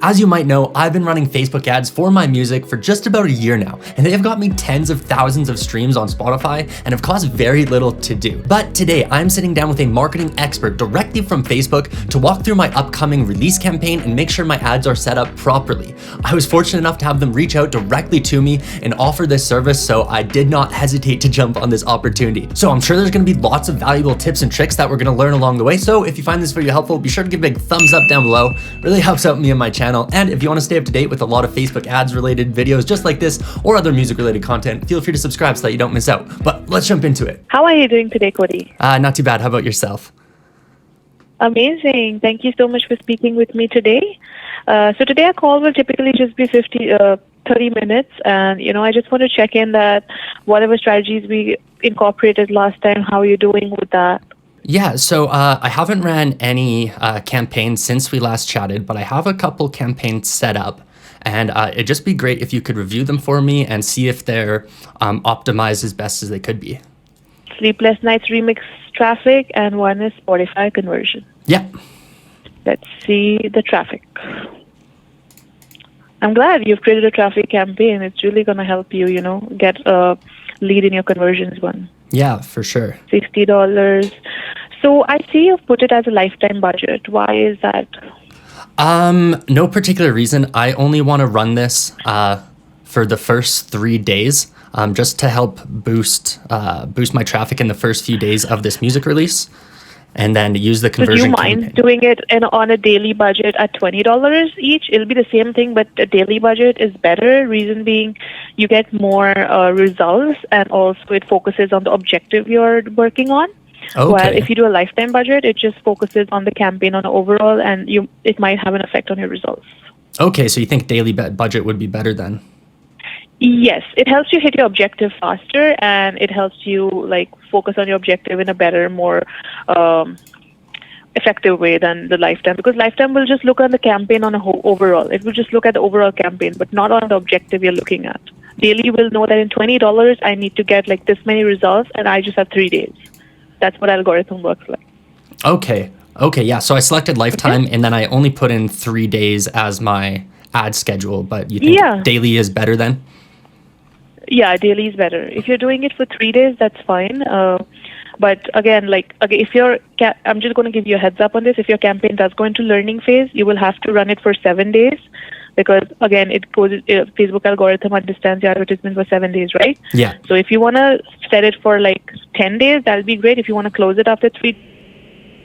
As you might know, I've been running Facebook ads for my music for just about a year now, and they have got me tens of thousands of streams on Spotify and have cost very little to do. But today, I'm sitting down with a marketing expert directly from Facebook to walk through my upcoming release campaign and make sure my ads are set up properly. I was fortunate enough to have them reach out directly to me and offer this service, so I did not hesitate to jump on this opportunity. So I'm sure there's gonna be lots of valuable tips and tricks that we're gonna learn along the way. So if you find this video helpful, be sure to give a big thumbs up down below. Really helps out me and my channel. And if you want to stay up to date with a lot of Facebook ads related videos just like this or other music related content, feel free to subscribe so that you don't miss out. But let's jump into it. How are you doing today, Cody? Not too bad. How about yourself? Amazing. Thank you so much for speaking with me today. So today our call will typically just be 30 minutes. And, I just want to check in that whatever strategies we incorporated last time, how are you doing with that? Yeah, so I haven't ran any campaigns since we last chatted, but I have a couple campaigns set up. And it'd just be great if you could review them for me and see if they're optimized as best as they could be. Sleepless Nights Remix traffic, and one is Spotify conversion. Yeah. Let's see the traffic. I'm glad you've created a traffic campaign. It's really going to help you, get a lead in your conversions one. Yeah, for sure. $60. So I see you've put it as a lifetime budget. Why is that? No particular reason. I only want to run this for the first 3 days, just to help boost my traffic in the first few days of this music release, and then use the conversion. Would you mind campaign. doing it on a daily budget at $20 each? It'll be the same thing, but a daily budget is better. Reason being, you get more results, and also it focuses on the objective you're working on. Okay. While if you do a lifetime budget, it just focuses on the campaign on overall, and it might have an effect on your results. Okay, so you think daily budget would be better then? Yes, it helps you hit your objective faster, and it helps you focus on your objective in a better, more effective way than the lifetime. Because lifetime will just look at the campaign on a whole overall. It will just look at the overall campaign, but not on the objective you're looking at. Daily will know that in $20 I need to get this many results, and I just have 3 days. That's what algorithm works like. Okay, yeah. So I selected lifetime, and then I only put in 3 days as my ad schedule. But you think daily is better then? Yeah, daily is better. If you're doing it for 3 days, that's fine. But again, if I'm just going to give you a heads up on this. If your campaign does go into learning phase, you will have to run it for 7 days, because again, Facebook algorithm understands your advertisement for 7 days, right? Yeah. So if you want to set it for 10 days, that'll be great. If you want to close it after 3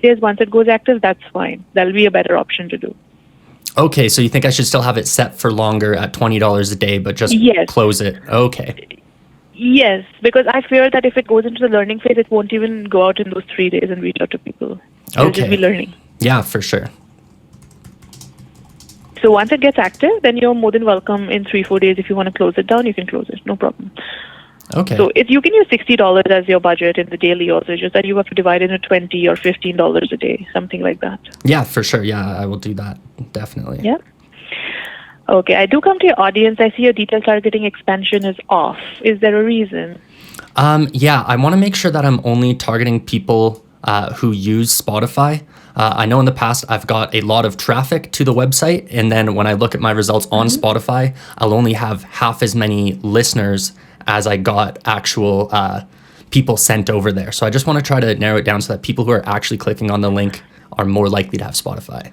days, once it goes active, that's fine. That'll be a better option to do. Okay, so you think I should still have it set for longer at $20 a day, but just close it? Okay. Yes, because I fear that if it goes into the learning phase, it won't even go out in those 3 days and reach out to people. It'll just be learning. Yeah, for sure. So once it gets active, then you're more than welcome in 3-4 days. If you want to close it down, you can close it. No problem. Okay. So you can use $60 as your budget in the daily also, just that you have to divide it into $20 or $15 a day, something like that. Yeah, for sure. Yeah, I will do that. Definitely. Yeah. Okay, I do come to your audience. I see your detail targeting expansion is off. Is there a reason? Yeah, I want to make sure that I'm only targeting people who use Spotify. I know in the past I've got a lot of traffic to the website, and then when I look at my results on Spotify, I'll only have half as many listeners as I got actual people sent over there. So I just want to try to narrow it down so that people who are actually clicking on the link are more likely to have Spotify.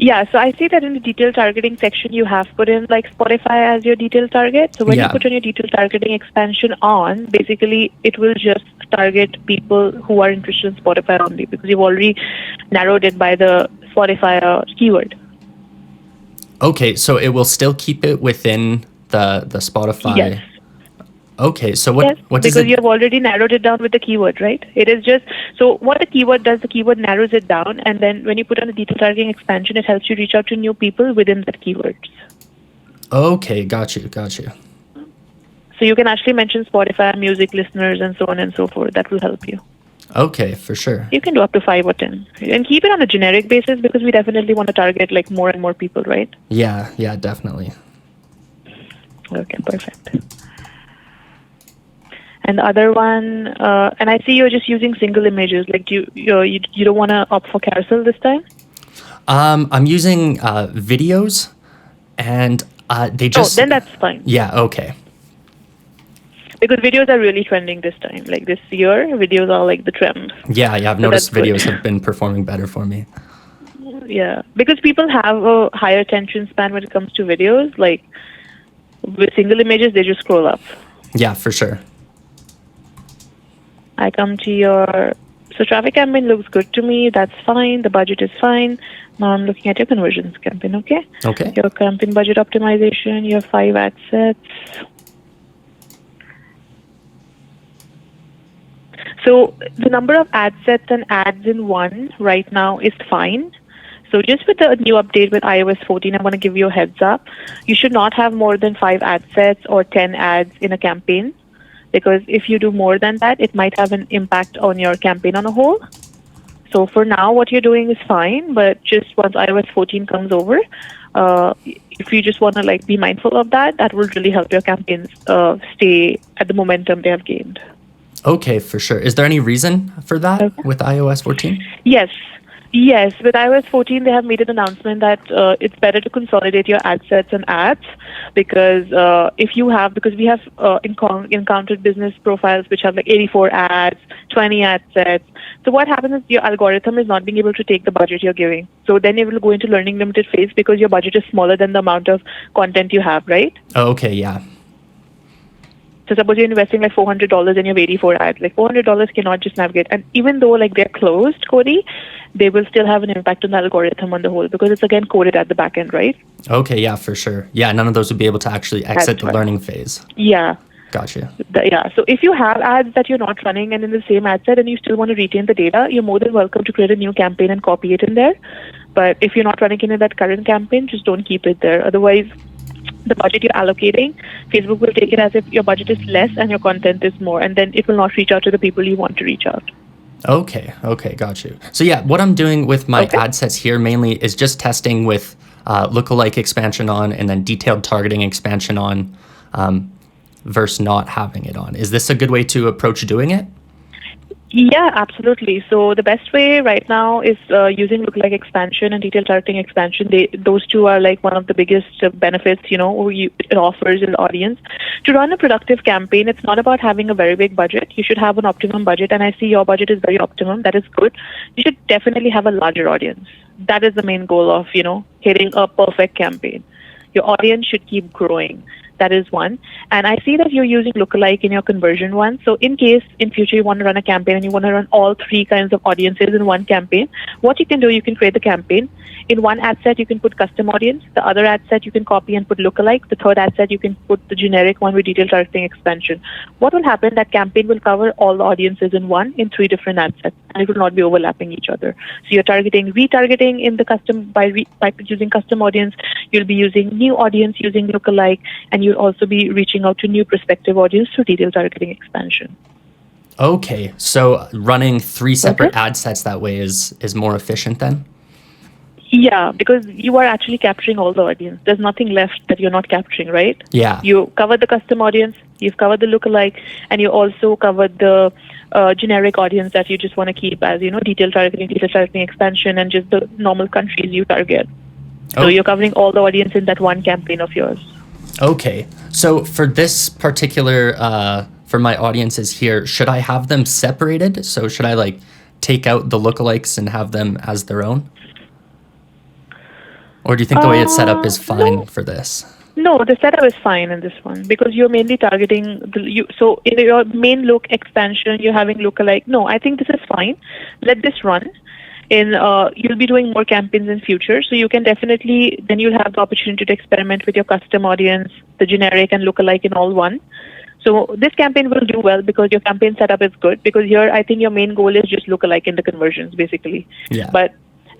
Yeah, so I see that in the detail targeting section, you have put in Spotify as your detail target. So when you put on your detail targeting expansion on, basically it will just target people who are interested in Spotify only, because you've already narrowed it by the Spotify keyword. Okay, so it will still keep it within the Spotify. Yes. Okay, so what does because you have already narrowed it down with the keyword, right? It is just, so what the keyword does, the keyword narrows it down, and then when you put on the detail targeting expansion, it helps you reach out to new people within that keyword. Okay, got you. So you can actually mention Spotify, music listeners, and so on and so forth. That will help you. Okay, for sure. You can do up to 5 or 10. And keep it on a generic basis, because we definitely want to target more and more people, right? Yeah, definitely. Okay, perfect. And the other one, and I see you're just using single images. You don't want to opt for carousel this time? I'm using videos, and they just. Oh, then that's fine. Yeah. Okay. Because videos are really trending this time. Like this year, videos are like the trend. Yeah. I've So noticed that's good. videos have been performing better for me. Yeah, because people have a higher attention span when it comes to videos. Like with single images, they just scroll up. Yeah, for sure. I come to your so traffic campaign looks good to me. That's fine. The budget is fine. Now I'm looking at your conversions campaign. Okay. Okay. Your campaign budget optimization. You have 5 ad sets. So the number of ad sets and ads in one right now is fine. So just with the new update with iOS 14, I want to give you a heads up. You should not have more than 5 ad sets or 10 ads in a campaign, because if you do more than that, it might have an impact on your campaign on a whole. So for now, what you're doing is fine, but just once iOS 14 comes over, if you just want to like be mindful of that, that will really help your campaigns stay at the momentum they have gained. Okay, for sure. Is there any reason for that with iOS 14? Yes, with iOS 14, they have made an announcement that it's better to consolidate your ad sets and ads, because because we have encountered business profiles which have like 84 ads, 20 ad sets. So what happens is your algorithm is not being able to take the budget you're giving. So then you will go into learning limited phase because your budget is smaller than the amount of content you have, right? Oh, okay, yeah. So suppose you're investing like $400 and you have 84 ads. Like $400 cannot just navigate. And even though like they're closed, Cody, they will still have an impact on the algorithm on the whole, because it's again coded at the back end, right? Okay, yeah, for sure. Yeah, none of those would be able to actually exit the learning phase. Yeah. Gotcha. So if you have ads that you're not running and in the same ad set and you still want to retain the data, you're more than welcome to create a new campaign and copy it in there. But if you're not running in that current campaign, just don't keep it there. Otherwise, the budget you're allocating, Facebook will take it as if your budget is less and your content is more, and then it will not reach out to the people you want to reach out. Okay, got you. So yeah, what I'm doing with my ad sets here mainly is just testing with lookalike expansion on and then detailed targeting expansion on versus not having it on. Is this a good way to approach doing it? Yeah, absolutely. So the best way right now is using lookalike expansion and detailed targeting expansion. Those two are like one of the biggest benefits, it offers in the audience. To run a productive campaign, it's not about having a very big budget. You should have an optimum budget, and I see your budget is very optimum. That is good. You should definitely have a larger audience. That is the main goal of, hitting a perfect campaign. Your audience should keep growing. That is one. And I see that you're using lookalike in your conversion one. So in case in future you want to run a campaign and you want to run all 3 kinds of audiences in one campaign, what you can do, you can create the campaign. In one ad set, you can put custom audience. The other ad set, you can copy and put lookalike. The third ad set, you can put the generic one with detailed targeting expansion. What will happen, that campaign will cover all the audiences in 3 different ad sets, and it will not be overlapping each other. So you're retargeting in the custom by using custom audience. You'll be using new audience using lookalike, and you'll also be reaching out to new prospective audience through detailed targeting expansion. Okay, so running 3 separate ad sets that way is more efficient then? Yeah, because you are actually capturing all the audience. There's nothing left that you're not capturing, right? Yeah. You covered the custom audience, you've covered the lookalike, and you also covered the generic audience that you just want to keep as, detailed targeting expansion, and just the normal countries you target. So you're covering all the audience in that one campaign of yours. Okay. So for this particular, for my audiences here, should I have them separated? So should I take out the lookalikes and have them as their own? Or do you think the way it's set up is fine for this? No, the setup is fine in this one, because you're mainly targeting so in your main look expansion, you're having lookalike. No, I think this is fine. Let this run. You'll be doing more campaigns in future, so you can definitely, then you'll have the opportunity to experiment with your custom audience, the generic and lookalike in all one. So this campaign will do well because your campaign setup is good, because here I think your main goal is just lookalike in the conversions basically. Yeah.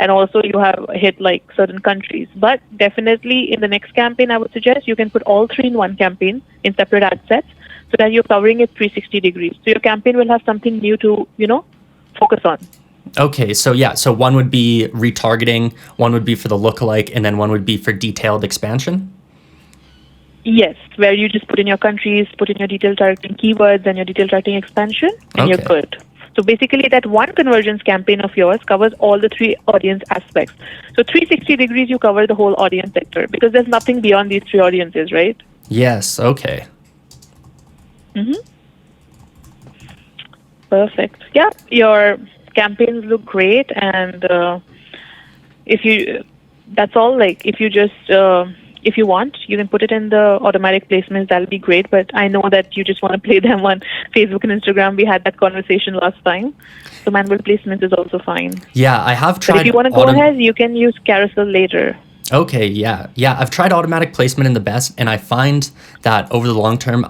And also you have hit certain countries. But definitely in the next campaign, I would suggest you can put all 3 in one campaign in separate ad sets, so that you're covering it 360 degrees. So your campaign will have something new to, focus on. Okay, so yeah, so one would be retargeting, one would be for the lookalike, and then one would be for detailed expansion? Yes, where you just put in your countries, put in your detailed targeting keywords and your detailed targeting expansion, and you're good. So basically that one conversions campaign of yours covers all the 3 audience aspects. So 360 degrees, you cover the whole audience sector because there's nothing beyond these 3 audiences, right? Yes, okay. Perfect. Yeah, your campaigns look great, and that's all. Like, if you want, you can put it in the automatic placements. That'll be great. But I know that you just want to play them on Facebook and Instagram. We had that conversation last time. So manual placements is also fine. Yeah, I have tried. But if you want to go ahead, you can use carousel later. Okay, yeah. I've tried automatic placement in the best, and I find that over the long term,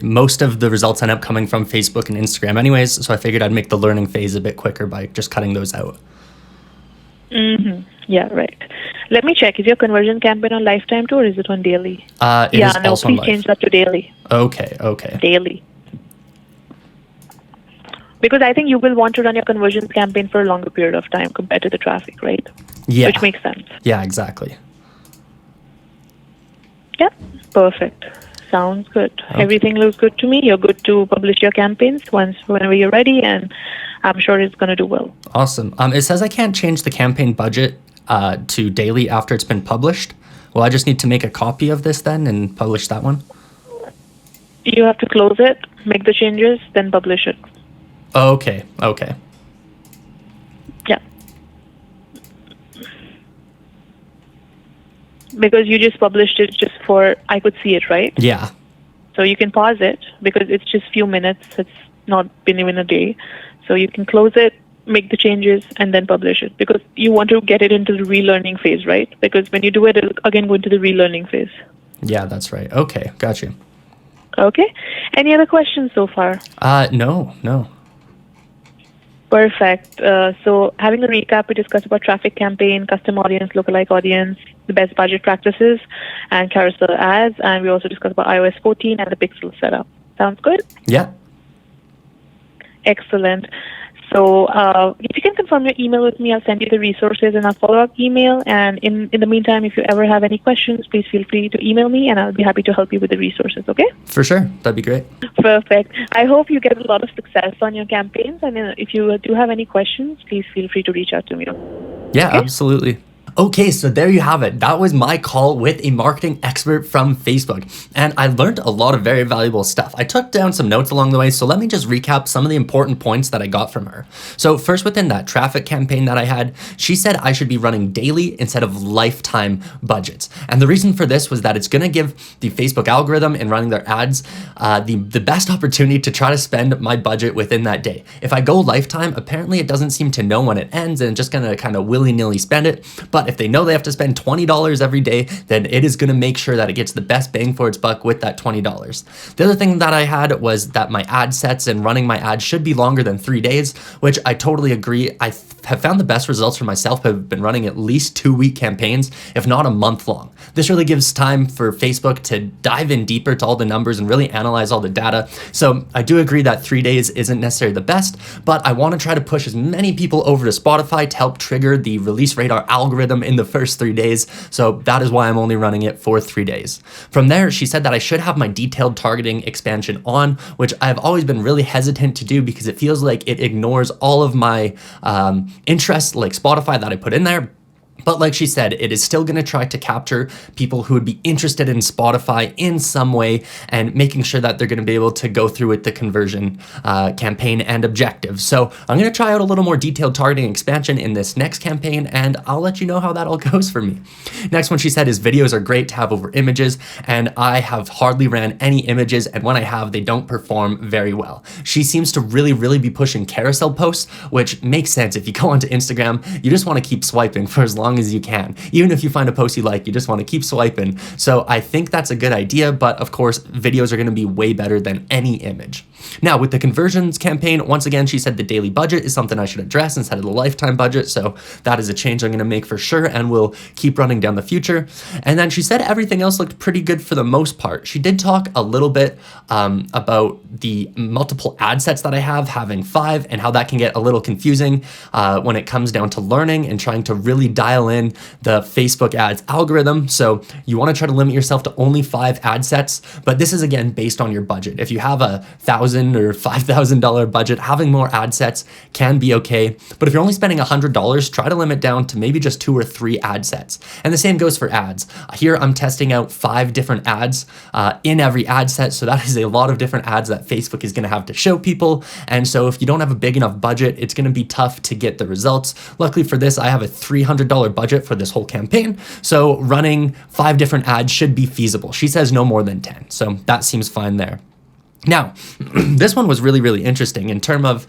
most of the results end up coming from Facebook and Instagram anyways, so I figured I'd make the learning phase a bit quicker by just cutting those out. Yeah, right. Let me check. Is your conversion campaign on lifetime too, or is it on daily? It is also on please change that to daily. Okay. Daily. Because I think you will want to run your conversion campaign for a longer period of time compared to the traffic, right? Yeah. Which makes sense. Yeah, exactly. Yeah, perfect. Sounds good. Okay. Everything looks good to me. You're good to publish your campaigns whenever you're ready, and I'm sure it's going to do well. Awesome. It says I can't change the campaign budget to daily after it's been published. Well, I just need to make a copy of this then and publish that one? You have to close it, make the changes, then publish it. Okay. Yeah. Because you just published it just for, I could see it, right? Yeah. So you can pause it because it's just few minutes. It's not been even a day. So you can close it, make the changes, and then publish it because you want to get it into the relearning phase, right? Because when you do it, it'll again go into the relearning phase. Yeah, that's right. Okay, got you. Okay. Any other questions so far? No. Perfect. So having a recap, we discussed about traffic campaign, custom audience, lookalike audience, the best budget practices, and carousel ads. And we also discussed about iOS 14 and the pixel setup. Sounds good? Yeah. Excellent. So if you can confirm your email with me, I'll send you the resources in our follow-up email. And in the meantime, if you ever have any questions, please feel free to email me, and I'll be happy to help you with the resources, okay? For sure. That'd be great. Perfect. I hope you get a lot of success on your campaigns. And if you do have any questions, please feel free to reach out to me. Yeah, Okay? absolutely. Okay, so there you have it. That was my call with a marketing expert from Facebook, and I learned a lot of very valuable stuff. I took down some notes along the way, so let me just recap some of the important points that I got from her. So first, within that traffic campaign that I had, she said I should be running daily instead of lifetime budgets. And the reason for this was that it's gonna give the Facebook algorithm in running their ads the best opportunity to try to spend my budget within that day. If I go lifetime, apparently it doesn't seem to know when it ends and just gonna kind of willy-nilly spend it. But if they know they have to spend $20 every day, then it is going to make sure that it gets the best bang for its buck with that $20. The other thing that I had was that my ad sets and running my ads should be longer than 3 days, which I totally agree. I have found the best results for myself have been running at least 2-week campaigns, if not a month long. This really gives time for Facebook to dive in deeper to all the numbers and really analyze all the data. So I do agree that 3 days isn't necessarily the best, but I want to try to push as many people over to Spotify to help trigger the release radar algorithm in the first 3 days. So that is why I'm only running it for 3 days. From there, she said that I should have my detailed targeting expansion on, which I've always been really hesitant to do because it feels like it ignores all of my interests, like Spotify, that I put in there. But like she said, it is still going to try to capture people who would be interested in Spotify in some way and making sure that they're going to be able to go through with the conversion campaign and objectives. So I'm going to try out a little more detailed targeting expansion in this next campaign, and I'll let you know how that all goes for me. Next one she said is videos are great to have over images, and I have hardly ran any images, and when I have, they don't perform very well. She seems to really be pushing carousel posts, which makes sense. If you go onto Instagram, you just want to keep swiping for as long as you can. Even if you find a post you like, you just want to keep swiping. So I think that's a good idea, but of course, videos are going to be way better than any image. Now, with the conversions campaign, once again, she said the daily budget is something I should address instead of the lifetime budget. So that is a change I'm going to make for sure, and will keep running down the future. And then she said everything else looked pretty good for the most part. She did talk a little bit about the multiple ad sets that I have, having 5, and how that can get a little confusing when it comes down to learning and trying to really dial dial in the Facebook ads algorithm. So you want to try to limit yourself to only 5 ad sets, but this is again based on your budget. If you have a $1,000 or $5,000 budget, having more ad sets can be okay. But if you're only spending $100, try to limit down to maybe just 2 or 3 ad sets. And the same goes for ads. Here I'm testing out 5 different ads in every ad set. So that is a lot of different ads that Facebook is going to have to show people. And so if you don't have a big enough budget, it's going to be tough to get the results. Luckily for this, I have a $300 budget for this whole campaign. So running 5 different ads should be feasible. She says no more than 10. So that seems fine there. Now, this one was really, really interesting in terms of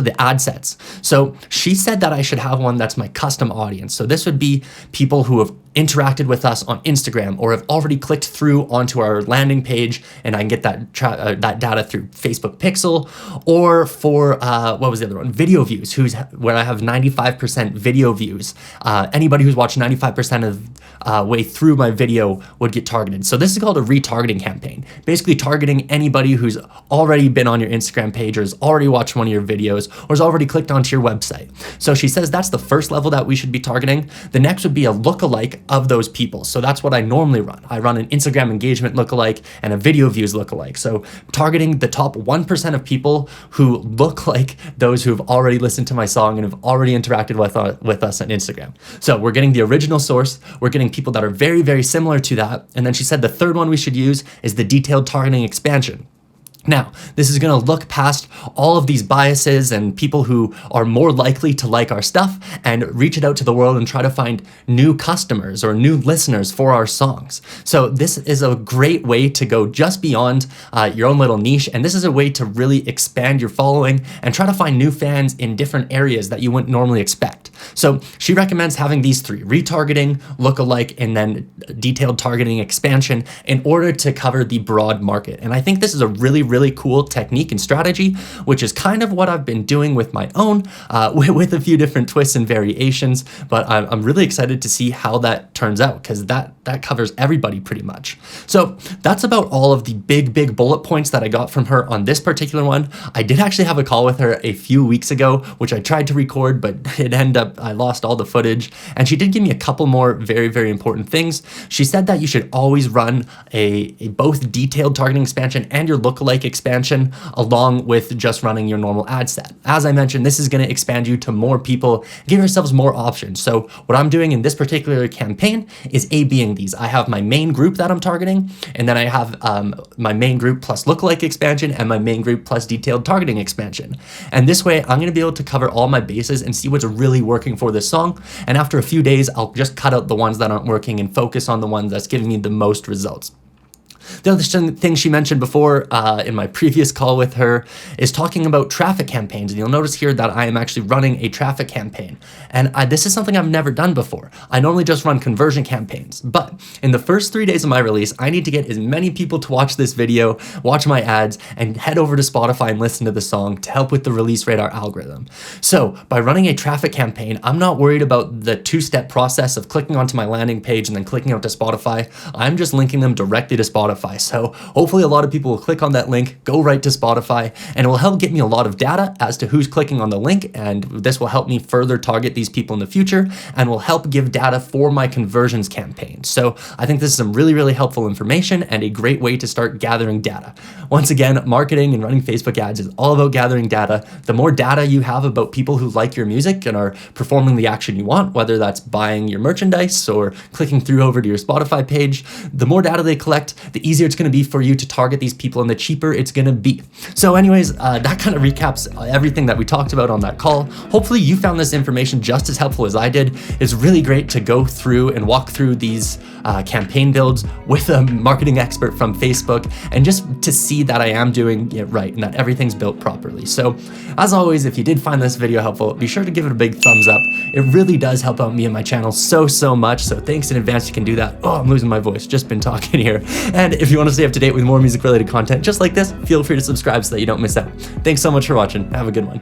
the ad sets. So she said that I should have one that's my custom audience. So this would be people who have interacted with us on Instagram or have already clicked through onto our landing page, and I can get that data through Facebook Pixel, or for what was the other one? Video views, where I have 95% video views. Anybody who's watched 95% of way through my video would get targeted. So this is called a retargeting campaign, basically targeting anybody who's already been on your Instagram page or has already watched one of your videos or has already clicked onto your website. So she says that's the first level that we should be targeting. The next would be a lookalike of those people. So that's what I normally run. I run an Instagram engagement lookalike and a video views lookalike. So targeting the top 1% of people who look like those who have already listened to my song and have already interacted with us on Instagram. So we're getting the original source. We're getting people that are very, very similar to that. And then she said the third one we should use is the detailed targeting expansion. Now, this is going to look past all of these biases and people who are more likely to like our stuff and reach it out to the world and try to find new customers or new listeners for our songs. So this is a great way to go just beyond your own little niche. And this is a way to really expand your following and try to find new fans in different areas that you wouldn't normally expect. So she recommends having these 3: retargeting, lookalike, and then detailed targeting expansion in order to cover the broad market. And I think this is a really cool technique and strategy, which is kind of what I've been doing with my own, with a few different twists and variations. But I'm really excited to see how that turns out, because that covers everybody pretty much. So that's about all of the big bullet points that I got from her on this particular one. I did actually have a call with her a few weeks ago, which I tried to record, but it ended up I lost all the footage. And she did give me a couple more very important things. She said that you should always run a both detailed targeting expansion and your lookalike expansion along with just running your normal ad set. As I mentioned, this is going to expand you to more people, give yourselves more options. So what I'm doing in this particular campaign is A/Bing these. I have my main group that I'm targeting, and then I have my main group plus lookalike expansion and my main group plus detailed targeting expansion. And this way I'm going to be able to cover all my bases and see what's really working for this song. And after a few days, I'll just cut out the ones that aren't working and focus on the ones that's giving me the most results. The other thing she mentioned before in my previous call with her is talking about traffic campaigns. And you'll notice here that I am actually running a traffic campaign. And this is something I've never done before. I normally just run conversion campaigns. But in the first 3 days of my release, I need to get as many people to watch this video, watch my ads, and head over to Spotify and listen to the song to help with the release radar algorithm. So by running a traffic campaign, I'm not worried about the 2-step process of clicking onto my landing page and then clicking out to Spotify. I'm just linking them directly to Spotify. So hopefully a lot of people will click on that link, go right to Spotify, and it will help get me a lot of data as to who's clicking on the link. And this will help me further target these people in the future and will help give data for my conversions campaign. So I think this is some really helpful information and a great way to start gathering data. Once again, marketing and running Facebook ads is all about gathering data. The more data you have about people who like your music and are performing the action you want, whether that's buying your merchandise or clicking through over to your Spotify page, the more data they collect, the easier it's going to be for you to target these people and the cheaper it's going to be. So anyways, that kind of recaps everything that we talked about on that call. Hopefully you found this information just as helpful as I did. It's really great to go through and walk through these campaign builds with a marketing expert from Facebook and just to see that I am doing it right and that everything's built properly. So as always, if you did find this video helpful, be sure to give it a big thumbs up. It really does help out me and my channel so much. So thanks in advance, you can do that. Oh, I'm losing my voice, just been talking here. And if you want to stay up to date with more music related content just like this, feel free to subscribe so that you don't miss out. Thanks so much for watching. Have a good one.